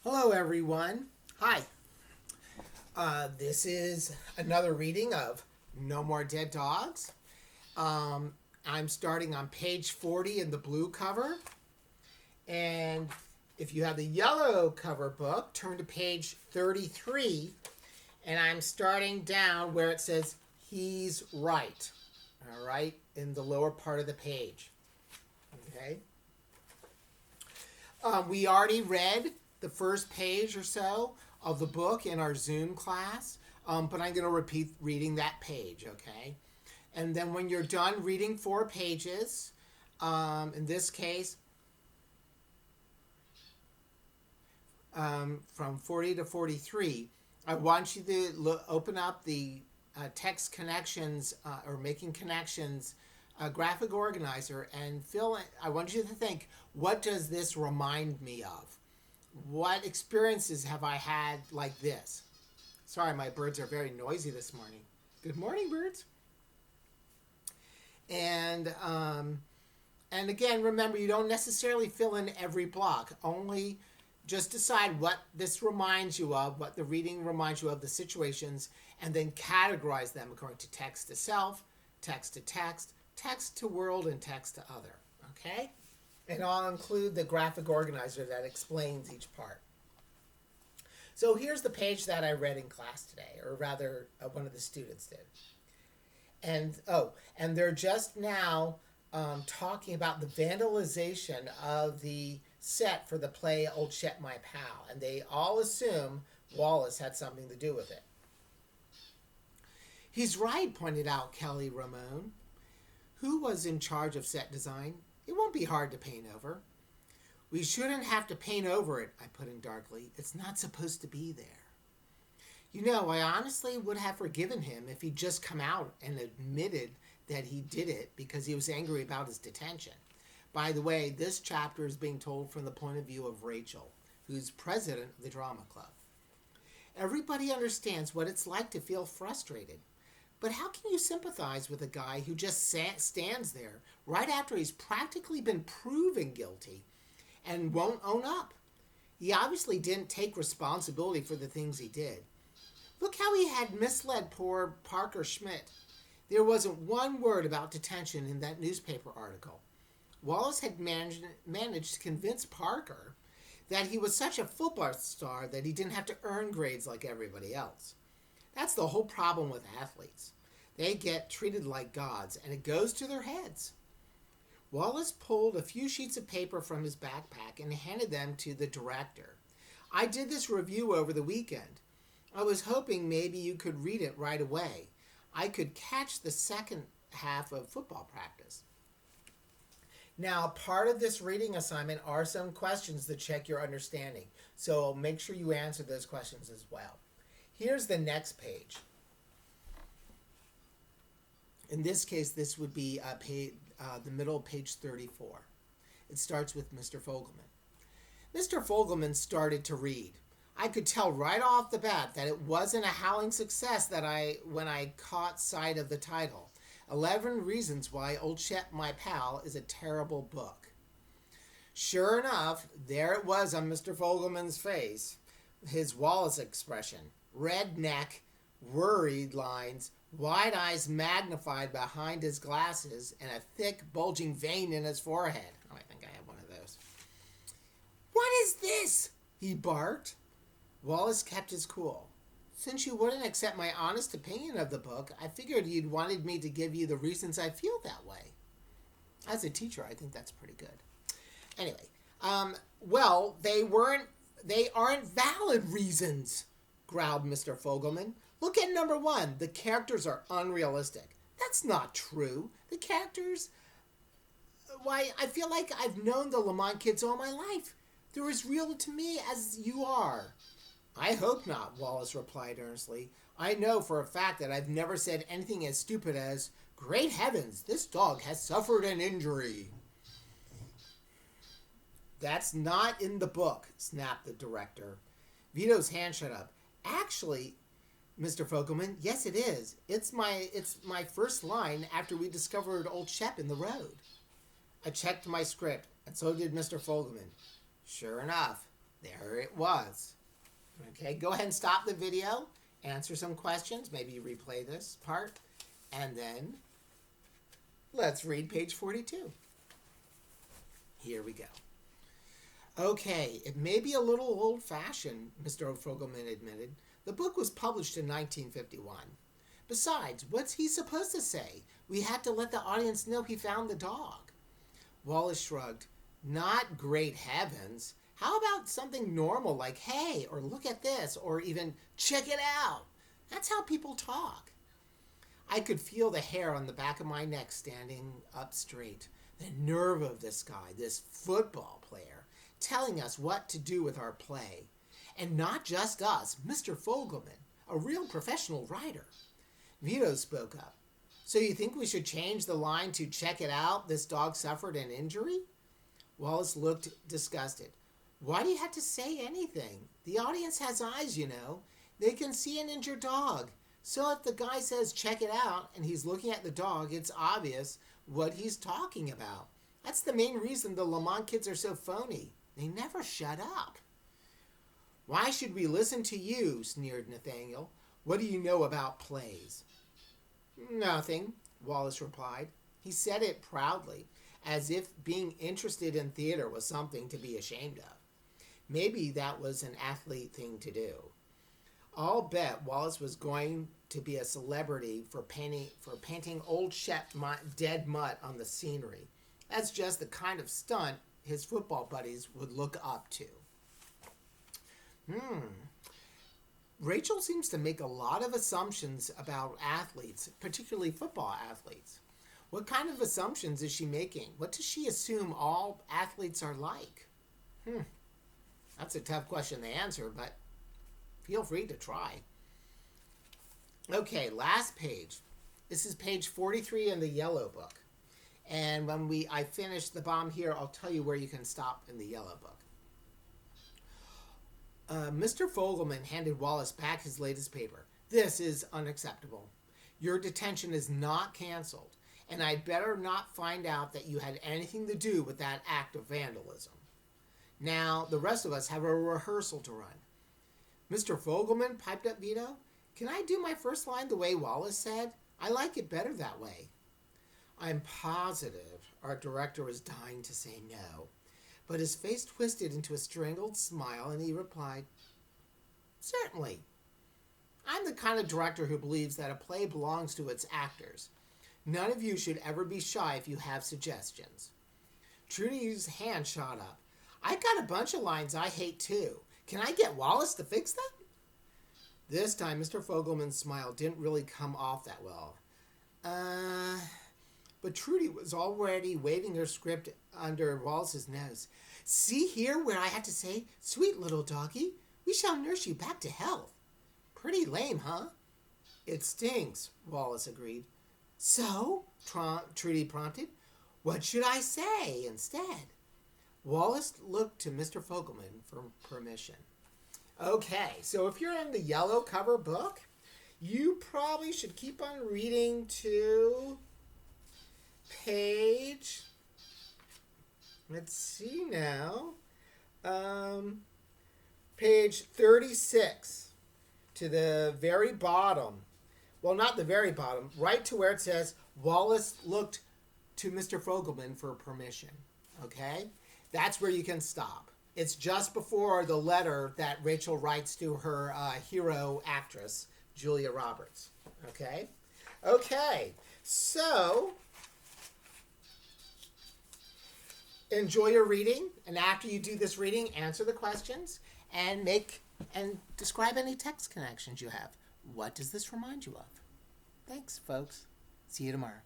Hello, everyone. Hi. This is another reading of No More Dead Dogs. I'm starting on page 40 in the blue cover. And if you have the yellow cover book, turn to page 33. And I'm starting down where it says, "He's right." All right, in the lower part of the page. Okay. We already read the first page or so of the book in our Zoom class, but I'm going to repeat reading that page, okay? And then when you're done reading 4 pages, in this case, from 40 to 43, I want you to open up the text connections or making connections graphic organizer and I want you to think, what does this remind me of? What experiences have I had like this? Sorry, my birds are very noisy this morning. Good morning, birds. And again, remember, you don't necessarily fill in every block. Only just decide what this reminds you of, what the reading reminds you of, the situations, and then categorize them according to text to self, text to text, text to world, and text to other. Okay? And I'll include the graphic organizer that explains each part. So here's the page that I read in class today, or rather one of the students did. And they're just now talking about the vandalization of the set for the play Old Shep My Pal, and they all assume Wallace had something to do with it. "He's right," pointed out Kelly Ramone, who was in charge of set design. "It won't be hard to paint over." "We shouldn't have to paint over it," I put in darkly. "It's not supposed to be there." You know, I honestly would have forgiven him if he'd just come out and admitted that he did it because he was angry about his detention. By the way, this chapter is being told from the point of view of Rachel, who's president of the drama club. Everybody understands what it's like to feel frustrated. But how can you sympathize with a guy who just stands there right after he's practically been proven guilty and won't own up? He obviously didn't take responsibility for the things he did. Look how he had misled poor Parker Schmidt. There wasn't one word about detention in that newspaper article. Wallace had managed to convince Parker that he was such a football star that he didn't have to earn grades like everybody else. That's the whole problem with athletes. They get treated like gods, and it goes to their heads. Wallace pulled a few sheets of paper from his backpack and handed them to the director. "I did this review over the weekend. I was hoping maybe you could read it right away. I could catch the second half of football practice." Now, part of this reading assignment are some questions to check your understanding, so make sure you answer those questions as well. Here's the next page. In this case, this would be the middle of page 34. It starts with Mr. Fogelman. Mr. Fogelman started to read. I could tell right off the bat that it wasn't a howling success when I caught sight of the title. 11 Reasons Why Old Shep My Pal is a Terrible Book. Sure enough, there it was on Mr. Fogelman's face. His Wallace expression. Red neck, worried lines, wide eyes magnified behind his glasses, and a thick, bulging vein in his forehead. Oh, I think I have one of those. "What is this?" he barked. Wallace kept his cool. "Since you wouldn't accept my honest opinion of the book, I figured you'd wanted me to give you the reasons I feel that way." As a teacher, I think that's pretty good. Anyway, well, they aren't valid reasons, growled Mr. Fogelman. "Look at number 1. The characters are unrealistic." "That's not true. The characters... Why, I feel like I've known the Lamont kids all my life. They're as real to me as you are." "I hope not," Wallace replied earnestly. "I know for a fact that I've never said anything as stupid as, 'Great heavens, this dog has suffered an injury.'" "That's not in the book," snapped the director. Vito's hand shut up. "Actually, Mr. Fogelman, yes it is. It's my first line after we discovered Old Shep in the road." I checked my script, and so did Mr. Fogelman. Sure enough, There it was. Okay, go ahead and stop the video, answer some questions, maybe replay this part, and then let's read page 42. Here we go. Okay, it may be a little old-fashioned, Mr. Fogelman admitted. The book was published in 1951. Besides, what's he supposed to say? We had to let the audience know he found the dog. Wallace shrugged. Not great heavens. How about something normal like, hey, or look at this, or even check it out? That's how people talk. I could feel the hair on the back of my neck standing up straight. The nerve of this guy, this football player, telling us what to do with our play. And not just us, Mr. Fogelman, a real professional writer. Vito spoke up. So you think we should change the line to check it out, this dog suffered an injury? Wallace looked disgusted. Why do you have to say anything? The audience has eyes, you know. They can see an injured dog. So if the guy says check it out and he's looking at the dog, it's obvious what he's talking about. That's the main reason the Lamont kids are so phony. They never shut up. Why should we listen to you? Sneered Nathaniel. What do you know about plays? Nothing, Wallace replied. He said it proudly, as if being interested in theater was something to be ashamed of. Maybe that was an athlete thing to do. I'll bet Wallace was going to be a celebrity for painting old dead mutt on the scenery. That's just the kind of stunt his football buddies would look up to. Rachel seems to make a lot of assumptions about athletes, particularly football athletes. What kind of assumptions is she making? What does she assume all athletes are like? That's a tough question to answer, but feel free to try. Okay, last page. This is page 43 in the yellow book. And when I finish the bomb here, I'll tell you where you can stop in the yellow book. Mr. Fogelman handed Wallace back his latest paper. This is unacceptable. Your detention is not canceled, and I'd better not find out that you had anything to do with that act of vandalism. Now, the rest of us have a rehearsal to run. Mr. Fogelman, piped up Vito, can I do my first line the way Wallace said? I like it better that way. I'm positive our director was dying to say no, but his face twisted into a strangled smile and he replied, Certainly. I'm the kind of director who believes that a play belongs to its actors. None of you should ever be shy if you have suggestions. Trudy's hand shot up. I've got a bunch of lines I hate too. Can I get Wallace to fix them? This time, Mr. Fogelman's smile didn't really come off that well. But Trudy was already waving her script under Wallace's nose. See here where I had to say, Sweet little doggy, we shall nurse you back to health. Pretty lame, huh? It stinks, Wallace agreed. So, Trudy prompted, what should I say instead? Wallace looked to Mr. Fogelman for permission. Okay, so if you're in the yellow cover book, you probably should keep on reading to page, let's see now, page 36 to the very bottom. Well, not the very bottom, right to where it says Wallace looked to Mr. Fogelman for permission. Okay? That's where you can stop. It's just before the letter that Rachel writes to her hero actress, Julia Roberts. Okay? Okay. So, enjoy your reading. And after you do this reading, answer the questions and describe any text connections you have. What does this remind you of? Thanks, folks. See you tomorrow.